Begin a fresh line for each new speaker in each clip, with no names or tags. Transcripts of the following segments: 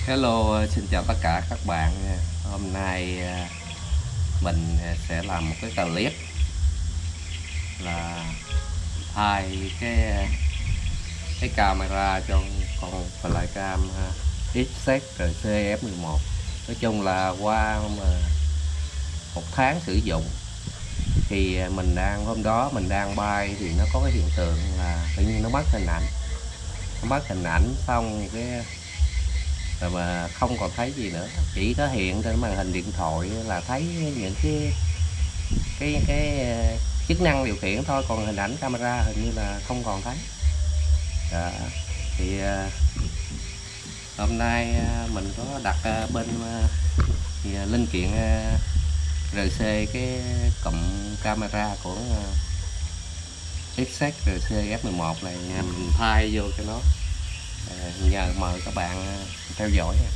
Hello, xin chào tất cả các bạn. Hôm nay mình sẽ làm một cái clip là thay cái camera cho con flycam SJRC F11. Nói chung là qua một tháng sử dụng thì hôm đó mình đang bay thì nó có cái hiện tượng là tự nhiên nó mất hình ảnh xong cái rồi mà không còn thấy gì nữa, chỉ có hiện trên màn hình điện thoại là thấy những cái chức năng điều khiển thôi, còn hình ảnh camera hình như là không còn thấy. Đó. Thì hôm nay mình có đặt bên linh kiện RC cái cụm camera của SJRC F11 này mình thay vô cho nó. Nhờ mời các bạn theo dõi nha.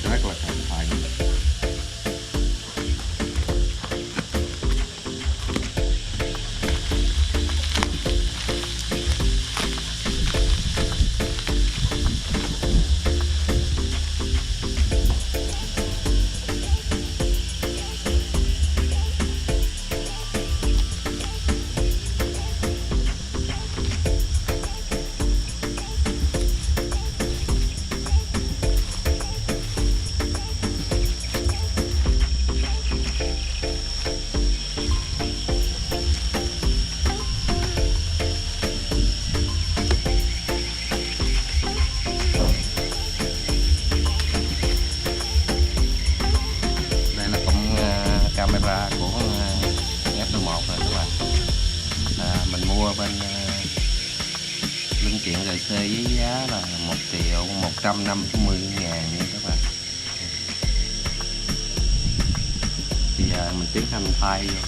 Rất là cẩn thận. Camera của F11 này các bạn, mình mua bên linh kiện RC với giá là 1.150.000 nha các bạn. Bây giờ mình tiến hành thay vô.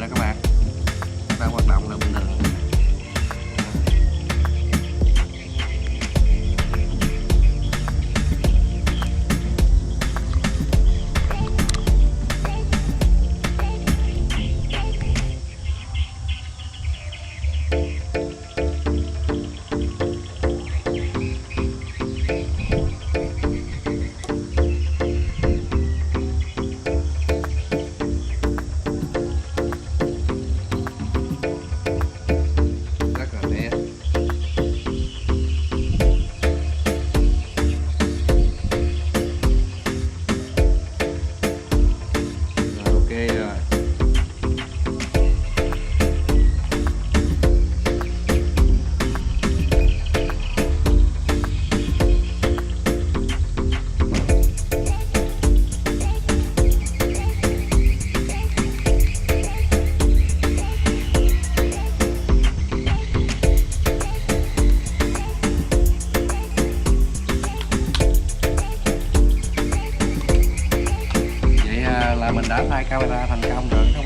đó các bạn, đang hoạt động là bình thường. Mình đã thay camera thành công rồi.